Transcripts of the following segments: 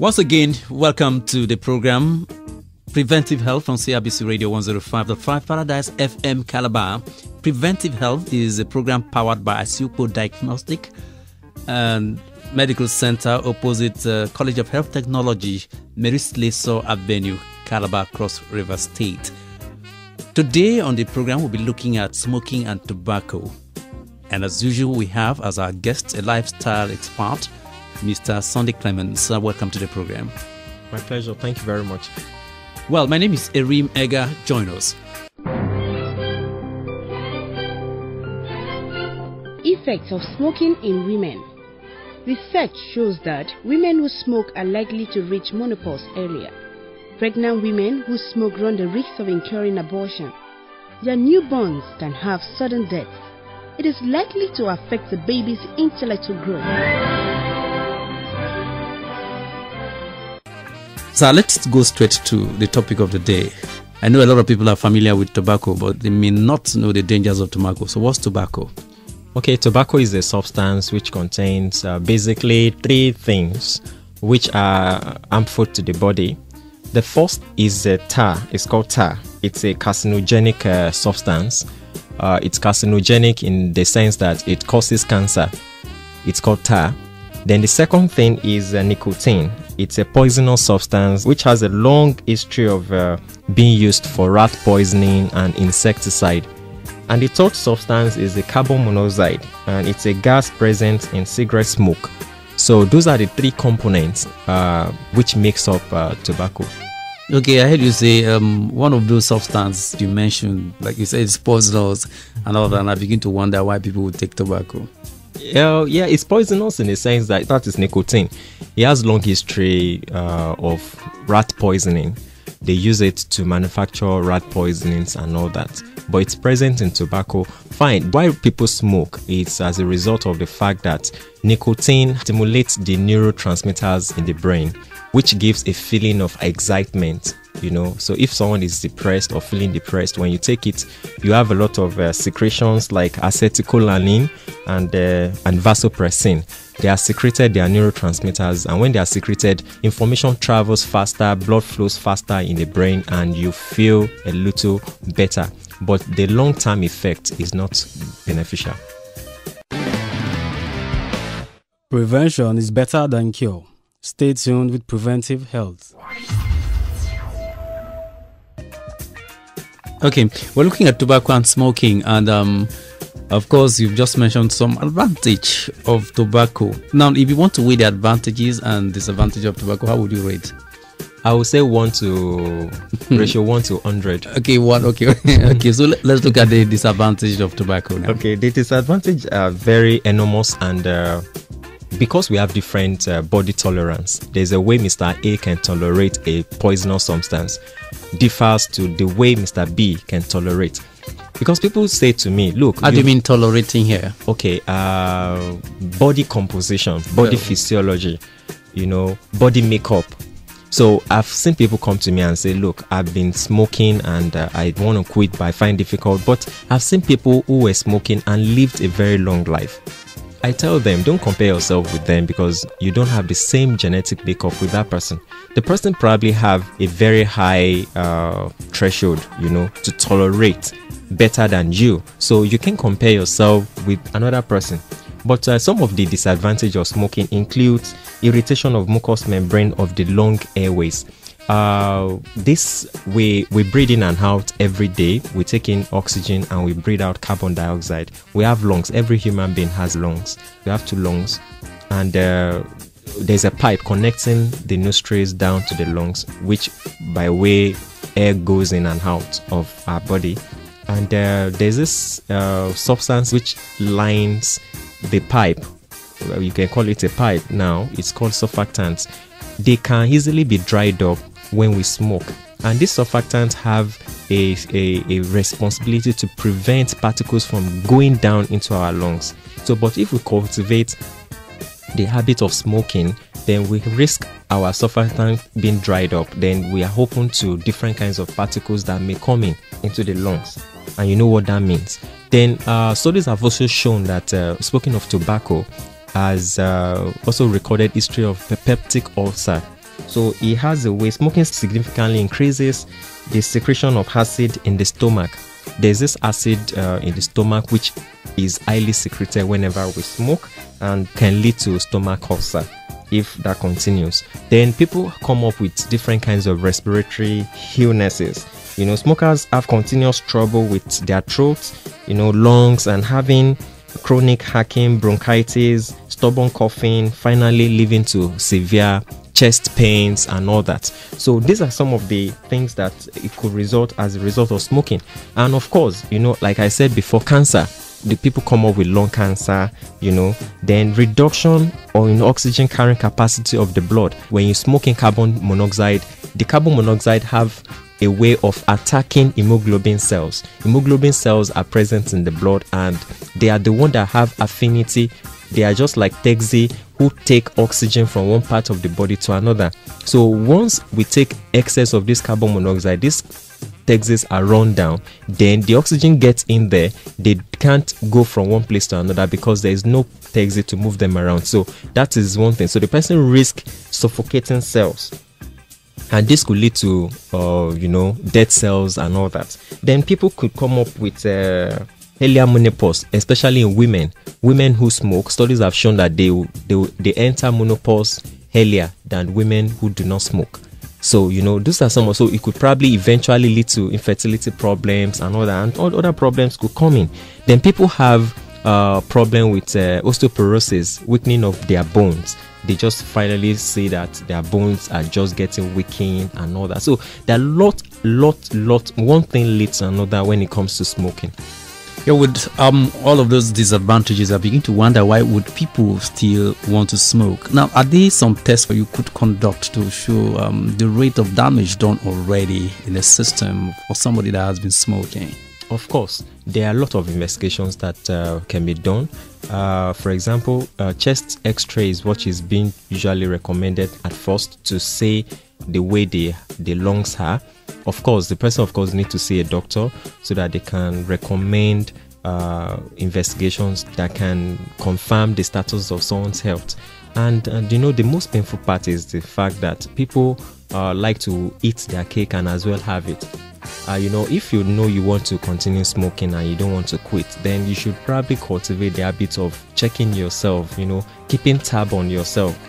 Once again, welcome to the program Preventive Health on CIBC Radio 105.5 Paradise FM Calabar. Preventive Health is a program powered by Asiupo Diagnostic and Medical Center opposite College of Health Technology, Maurice Leso Avenue, Calabar, Cross River State. Today on the program, we'll be looking at smoking and tobacco. And as usual, we have as our guest a lifestyle expert, Mr. Sunday Clements. Welcome to the program. My pleasure. Thank you very much. Well, my name is Erim Ega. Join us. Effects of smoking in women. Research shows that women who smoke are likely to reach menopause earlier. Pregnant women who smoke run the risk of incurring abortion. Their newborns can have sudden death. It is likely to affect the baby's intellectual growth. So let's go straight to the topic of the day. I know a lot of people are familiar with tobacco, but they may not know the dangers of tobacco. So what's tobacco? Okay, tobacco is a substance which contains basically three things which are harmful to the body. The first is tar. It's called tar. It's a carcinogenic substance. It's carcinogenic in the sense that it causes cancer. It's called tar. Then the second thing is nicotine. It's a poisonous substance which has a long history of being used for rat poisoning and insecticide. And the third substance is the carbon monoxide, and it's a gas present in cigarette smoke. So those are the three components which makes up tobacco. Okay, I heard you say one of those substances you mentioned, like you said, it's poisonous and all that, and I begin to wonder why people would take tobacco. Yeah, it's poisonous in the sense that is nicotine. It has long history of rat poisoning. They use it to manufacture rat poisonings and all that. But it's present in tobacco. Fine. Why people smoke? It's as a result of the fact that nicotine stimulates the neurotransmitters in the brain, which gives a feeling of excitement, So if someone is depressed or feeling depressed, when you take it, you have a lot of secretions like acetylcholine and vasopressin. They are secreted, they are neurotransmitters, and when they are secreted, information travels faster, blood flows faster in the brain, and you feel a little better. But the long-term effect is not beneficial. Prevention is better than cure. Stay tuned with Preventive Health. Okay, we're looking at tobacco and smoking, and of course, you've just mentioned some advantage of tobacco. Now, if you want to weigh the advantages and disadvantages of tobacco, how would you rate? I would say 1 to ratio 1 to 100. Okay, one. Okay, okay. So let's look at the disadvantage of tobacco now. Okay, the disadvantage are very enormous, and because we have different body tolerance, there's a way Mr. A can tolerate a poisonous substance differs to the way Mr. B can tolerate. Because people say to me, look, how do you mean tolerating here? Okay, body composition, body physiology, body makeup. So I've seen people come to me and say, look, I've been smoking and I want to quit, but I find it difficult. But I've seen people who were smoking and lived a very long life. I tell them, don't compare yourself with them because you don't have the same genetic makeup with that person. The person probably have a very high threshold, to tolerate better than you. So you can compare yourself with another person. But some of the disadvantages of smoking includes irritation of mucous membrane of the lung airways. This we breathe in and out every day. We take in oxygen and we breathe out carbon dioxide. We have lungs. Every human being has lungs. We have 2 lungs, and there's a pipe connecting the nostrils down to the lungs, which by way air goes in and out of our body. And there's this substance which lines the pipe. Well, you can call it a pipe now. It's called surfactants. They can easily be dried up when we smoke, and these surfactants have a responsibility to prevent particles from going down into our lungs. So but if we cultivate the habit of smoking, then we risk our surfactant being dried up. Then we are open to different kinds of particles that may come into the lungs, and you know what that means. Then studies have also shown that smoking of tobacco has also recorded history of peptic ulcer So it has a way. Smoking significantly increases the secretion of acid in the stomach. There's this acid in the stomach which is highly secreted whenever we smoke and can lead to stomach ulcer if that continues. Then people come up with different kinds of respiratory illnesses. Smokers have continuous trouble with their throats, lungs, and having chronic hacking, bronchitis, stubborn coughing, finally leading to severe chest pains and all that. So these are some of the things that it could result as a result of smoking. And of course, like I said before, cancer. The people come up with lung cancer, then reduction or oxygen carrying capacity of the blood. When you smoke in carbon monoxide, the carbon monoxide have a way of attacking hemoglobin cells. Hemoglobin cells are present in the blood and they are the one that have affinity. They are just like taxi who take oxygen from one part of the body to another. So once we take excess of this carbon monoxide, these taxis are run down, then the oxygen gets in there. They can't go from one place to another because there is no taxi to move them around. So that is one thing. So the person risks suffocating cells. And this could lead to, dead cells and all that. Then people could come up with earlier menopause, especially in women. Women who smoke, studies have shown that they enter menopause earlier than women who do not smoke. So, these are some. So it could probably eventually lead to infertility problems and all that. And all other problems could come in. Then people have problem with osteoporosis, weakening of their bones. They just finally say that their bones are just getting weakened and all that. So there are lot. One thing leads to another when it comes to smoking. Yeah, with all of those disadvantages, I begin to wonder why would people still want to smoke. Now, are there some tests you could conduct to show the rate of damage done already in the system for somebody that has been smoking? Of course, there are a lot of investigations that can be done. For example, chest X-ray is what is being usually recommended at first to say the way the lungs are. Of course, the person need to see a doctor so that they can recommend investigations that can confirm the status of someone's health. And the most painful part is the fact that people like to eat their cake and as well have it. If you want to continue smoking and you don't want to quit, then you should probably cultivate the habit of checking yourself, keeping tab on yourself.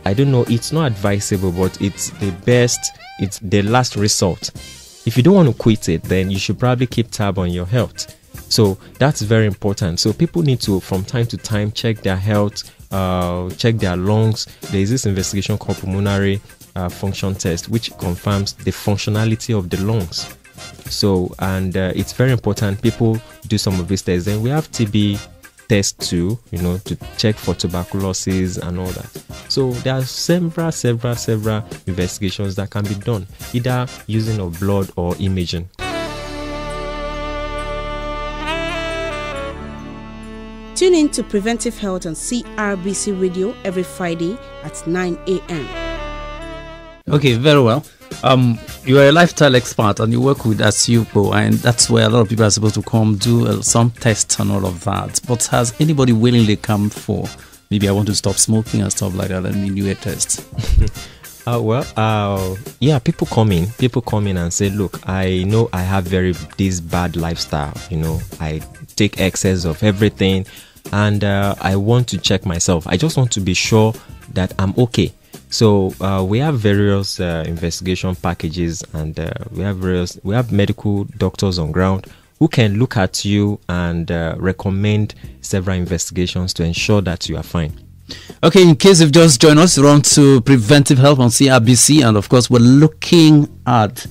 I don't know, it's not advisable, but it's the best, it's the last resort. If you don't want to quit it, then you should probably keep tab on your health. So that's very important. So people need to, from time to time, check their health, check their lungs. There is this investigation called pulmonary function test, which confirms the functionality of the lungs. So, and it's very important people do some of these tests. Then we have TB tests too, to check for tuberculosis and all that. So there are several investigations that can be done, either using of blood or imaging. Tune in to Preventive Health on CRBC Radio every Friday at 9 a.m. Okay, very well. You are a lifestyle expert and you work with ASIUPO, and that's where a lot of people are supposed to come do some tests and all of that. But has anybody willingly come for, maybe I want to stop smoking and stuff like that, let me do a test? Yeah, people come in and say, look, I know I have this bad lifestyle, I take excess of everything and I want to check myself. I just want to be sure that I'm okay. So we have various investigation packages, and we have medical doctors on ground who can look at you and recommend several investigations to ensure that you are fine. Okay, in case you've just joined us, you're on to Preventive Health on CRBC, and of course we're looking at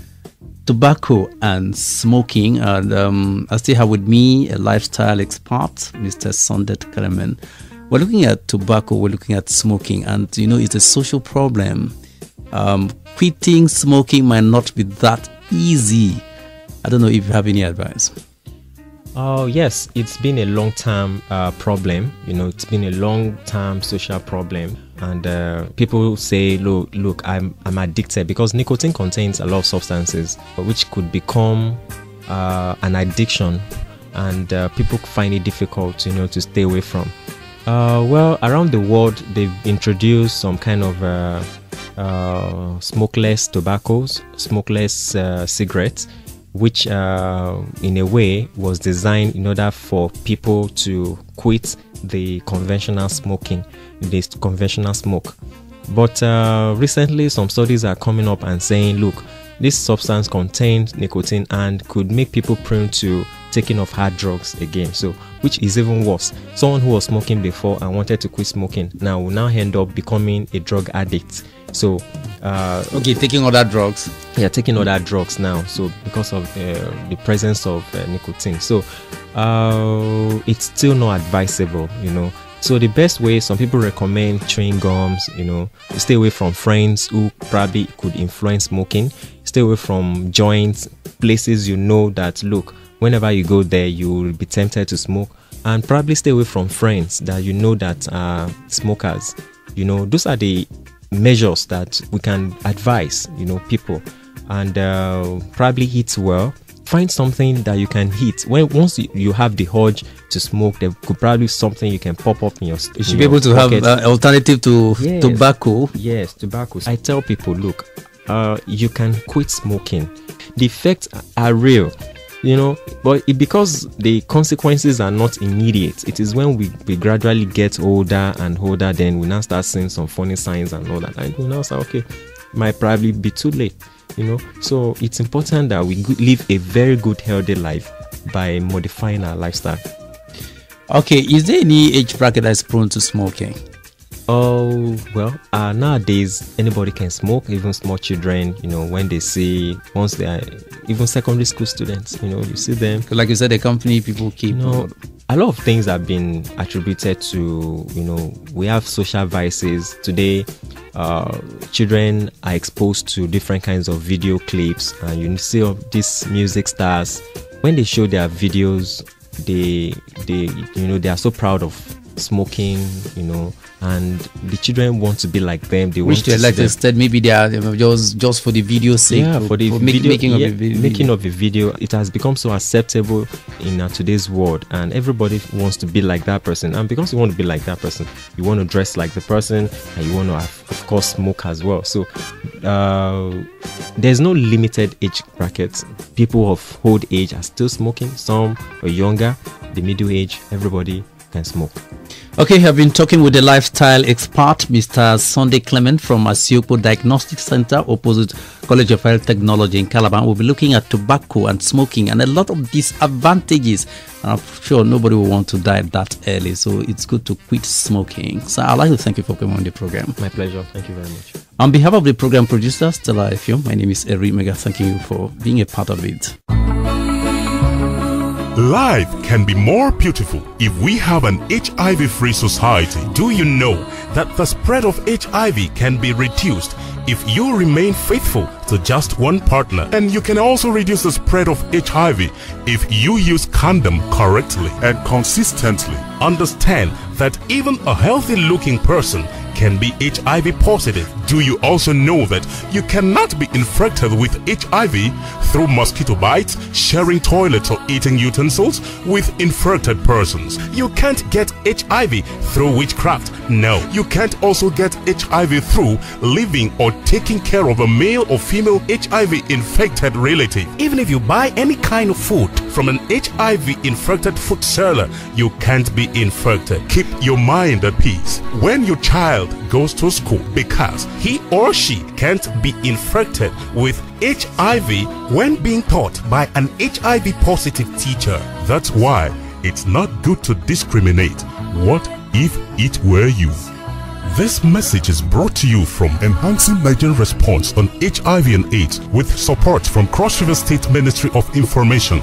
tobacco and smoking, and I still have with me a lifestyle expert, Mr. Sundet Karaman. We're looking at tobacco, we're looking at smoking, and it's a social problem. Quitting smoking might not be that easy. I don't know if you have any advice. Oh yes, it's been a long-term problem. It's been a long-term social problem, and people say, look, I'm addicted, because nicotine contains a lot of substances which could become an addiction, and people find it difficult, to stay away from. Well, around the world, they've introduced some kind of smokeless tobaccos, smokeless cigarettes, which in a way was designed in order for people to quit the conventional smoking, this conventional smoke. But recently some studies are coming up and saying, look, this substance contains nicotine and could make people prone to taking of hard drugs again, so which is even worse. Someone who was smoking before and wanted to quit smoking now will now end up becoming a drug addict. So taking other drugs. Yeah, taking other drugs now, so because of the presence of nicotine. So it's still not advisable, you know. So the best way, some people recommend chewing gums, you know, stay away from friends who probably could influence smoking, stay away from joints, places you know that, look, whenever you go there, you will be tempted to smoke, and probably stay away from friends that you know that are smokers. You know, those are the measures that we can advise, you know, people. And probably eat well. Find something that you can eat. Once you have the urge to smoke, there could probably be something you can pop up in your. You should be able to pocket. Have alternative to tobacco. Yes, tobacco. I tell people, look, you can quit smoking. The effects are real, you know, but because the consequences are not immediate, it is when we gradually get older and older, then we now start seeing some funny signs and all that, and we now say, okay, might probably be too late, you know. So it's important that we live a very good, healthy life by modifying our lifestyle. Okay, is there any age bracket that's prone to smoking? Oh, well, nowadays anybody can smoke, even small children, you know, when they see, once they are, even secondary school students, you know, you see them. Like you said, the company people keep. You know, a lot of things have been attributed to, you know, we have social vices. Today, children are exposed to different kinds of video clips, and you see of these music stars, when they show their videos, they you know, they are so proud of smoking, you know, and the children want to be like them. They wish to like instead maybe they are just for the video sake. Yeah, for the making of a video. It has become so acceptable in today's world, and everybody wants to be like that person. And because you want to be like that person, you want to dress like the person, and you want to, of course, smoke as well. So there's no limited age bracket. People of old age are still smoking. Some are younger, the middle age. Everybody can smoke. Okay, I've been talking with the lifestyle expert, Mr. Sunday Clement from Asiokpo Diagnostic Center, opposite College of Health Technology in Calabar. We'll be looking at tobacco and smoking and a lot of disadvantages. And I'm sure nobody will want to die that early, so it's good to quit smoking. So I'd like to thank you for coming on the program. My pleasure. Thank you very much. On behalf of the program producer, Stella Efio, my name is Eri Mega. Thanking you for being a part of it. Life can be more beautiful if we have an HIV-free society. Do you know that the spread of HIV can be reduced if you remain faithful to just one partner? And you can also reduce the spread of HIV if you use condom correctly and consistently. Understand that even a healthy-looking person can be HIV positive. Do you also know that you cannot be infected with HIV through mosquito bites, sharing toilets or eating utensils with infected persons? You can't get HIV through witchcraft. No, you can't also get HIV through living or taking care of a male or female HIV infected relative. Even if you buy any kind of food from an HIV infected food seller, you can't be infected. Keep your mind at peace when your child goes to school, because he or she can't be infected with HIV when being taught by an HIV positive teacher. That's why it's not good to discriminate. What if it were you? This message is brought to you from Enhancing Nigerian Response on HIV and AIDS with support from Cross River State Ministry of Information.